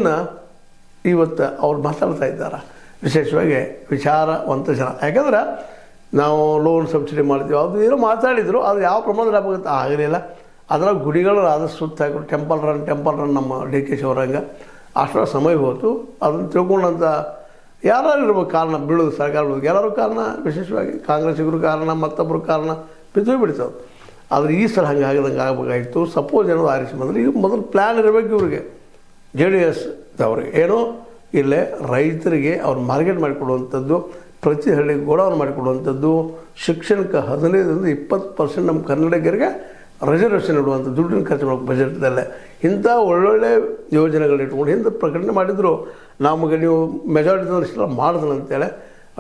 ಇದನ್ನು ಇವತ್ತು ಅವ್ರು ಮಾತಾಡ್ತಾ ಇದ್ದಾರೆ. ವಿಶೇಷವಾಗಿ ವಿಚಾರವಂತ ಜನ. ಯಾಕಂದ್ರೆ ನಾವು ಲೋನ್ ಸಬ್ಸಿಡಿ ಮಾಡ್ತೀವಿ ಅದು ಏನೋ ಮಾತಾಡಿದರು, ಅದು ಯಾವ ಪ್ರಮಾಣದಲ್ಲಿ ಆಗುತ್ತೆ ಆಗಲಿಲ್ಲ. ಅದರ ಗುಡಿಗಳು ಆದಷ್ಟು ಸುತ್ತ ಹಾಕಿದ್ರು. ಟೆಂಪಲ್ ರನ್ ನಮ್ಮ ಡಿ ಕೆ ಶಿವರಂಗ ಅಷ್ಟರ ಸಮಯ ಹೋಯ್ತು. ಅದನ್ನು ತಿಳ್ಕೊಂಡಂಥ ಯಾರು ಇರ್ಬೇಕು ಕಾರಣ ಬೀಳೋದು, ಸರ್ಕಾರ ಬೀಳೋದು ಎಲ್ಲರೂ ಕಾರಣ, ವಿಶೇಷವಾಗಿ ಕಾಂಗ್ರೆಸ್ಸಿಗರು ಕಾರಣ, ಮತ್ತೊಬ್ಬರು ಕಾರಣ ಬಿದ್ದೋಗ್ಬಿಡ್ತವೆ. ಆದರೆ ಈ ಸಲ ಹಂಗಾಗದಂಗೆ ಆಗಬೇಕಾಗಿತ್ತು. ಸಪೋಸ್ ಏನೋ ಆರಿಸಿ ಬಂದರೆ ಈಗ ಮೊದಲು ಪ್ಲ್ಯಾನ್ ಇರಬೇಕು ಇವ್ರಿಗೆ, JDS ಅವ್ರಿಗೆ ಏನೋ ಇಲ್ಲೇ ರೈತರಿಗೆ ಅವ್ರು ಮಾರ್ಕೆಟ್ ಮಾಡಿಕೊಡುವಂಥದ್ದು, ಪ್ರತಿ ಹಳ್ಳಿಗೆ ಗೋಡೌನ್ ಮಾಡಿಕೊಡುವಂಥದ್ದು, ಶಿಕ್ಷಣಕ್ಕೆ 15-20% ನಮ್ಮ ಕನ್ನಡಿಗರಿಗೆ ರಿಸರ್ವೇಷನ್ ಇಡುವಂಥ ದುಡ್ಡಿನ ಖರ್ಚು ಮಾಡೋಕೆ ಬಜೆಟ್ದಲ್ಲೇ ಇಂಥ ಒಳ್ಳೊಳ್ಳೆ ಯೋಜನೆಗಳನ್ನ ಇಟ್ಕೊಂಡು ಹಿಂದೆ ಪ್ರಕಟಣೆ ಮಾಡಿದರು. ನಮಗೆ ನೀವು ಮೆಜಾರಿಟಿ ಇಷ್ಟೆಲ್ಲ ಮಾಡಿದ್ರು ಅಂತೇಳಿ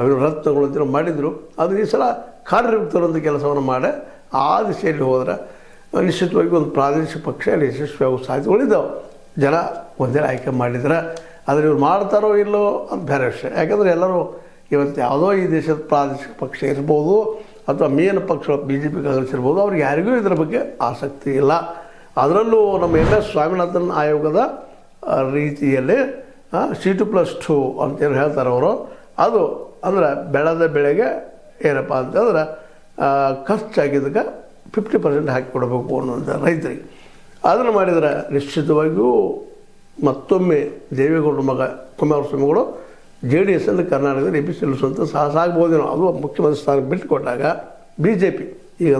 ಅವರು ರತ್ನಗಳು ಅಂತೇಳಿ ಮಾಡಿದರು. ಅದು ಈ ಸಲ ಕಾರ್ಯರೂಪತರುವಂಥ ಕೆಲಸವನ್ನು ಮಾಡಿ ಆ ದಿಶೆಯಲ್ಲಿ ಹೋದರೆ ನಿಶ್ಚಿತವಾಗಿ ಒಂದು ಪ್ರಾದೇಶಿಕ ಪಕ್ಷ ಅಲ್ಲಿ ಯಶಸ್ವಿಯಾಗುವ ಸಾಧ್ಯತೆಗಳಿದ್ದಾವೆ. ಜನ ಒಂದೇ ಆಯ್ಕೆ ಮಾಡಿದ್ರೆ ಆದರೆ ಇವ್ರು ಮಾಡ್ತಾರೋ ಇಲ್ಲೋ ಅಂತ ಬೇರೆ ವಿಷಯ. ಯಾಕಂದರೆ ಎಲ್ಲರೂ ಇವತ್ತು ಯಾವುದೋ ಈ ದೇಶದ ಪ್ರಾದೇಶಿಕ ಪಕ್ಷ ಇರ್ಬೋದು ಅಥವಾ ಮೇನ್ ಪಕ್ಷಗಳು BJP ಕಾಂಗ್ರೆಸ್ ಇರ್ಬೋದು, ಅವ್ರಿಗೆ ಯಾರಿಗೂ ಇದರ ಬಗ್ಗೆ ಆಸಕ್ತಿ ಇಲ್ಲ. ಅದರಲ್ಲೂ ನಮ್ಮ MS ಸ್ವಾಮಿನಾಥನ್ ಆಯೋಗದ ರೀತಿಯಲ್ಲಿ C2+2 ಅಂತೇನು ಹೇಳ್ತಾರೆ ಅವರು, ಅದು ಅಂದ್ರೆ ಬೆಳೆದ ಬೆಳೆಗೆ ಏನಪ್ಪ ಅಂತಂದ್ರೆ ಖರ್ಚಾಗಿದ್ದಕ್ಕೆ 50% ಹಾಕಿ ಕೊಡಬೇಕು ಅನ್ನುವಂಥ ರೈತರಿಗೆ. ಅದನ್ನು ಮಾಡಿದರೆ ನಿಶ್ಚಿತವಾಗಿಯೂ ಮತ್ತೊಮ್ಮೆ ದೇವೇಗೌಡರ ಮಗ ಕುಮಾರಸ್ವಾಮಿಗಳು JDS ಅಲ್ಲಿ ಕರ್ನಾಟಕದಲ್ಲಿ ಎಬ್ಬಿಸಿಳಿಸುವಂಥ ಸಾಹಸ ಆಗ್ಬೋದೇನೋ. ಅದು ಮುಖ್ಯಮಂತ್ರಿ ಸ್ಥಾನಕ್ಕೆ ಬಿಟ್ಟು ಕೊಟ್ಟಾಗ BJP ಈಗ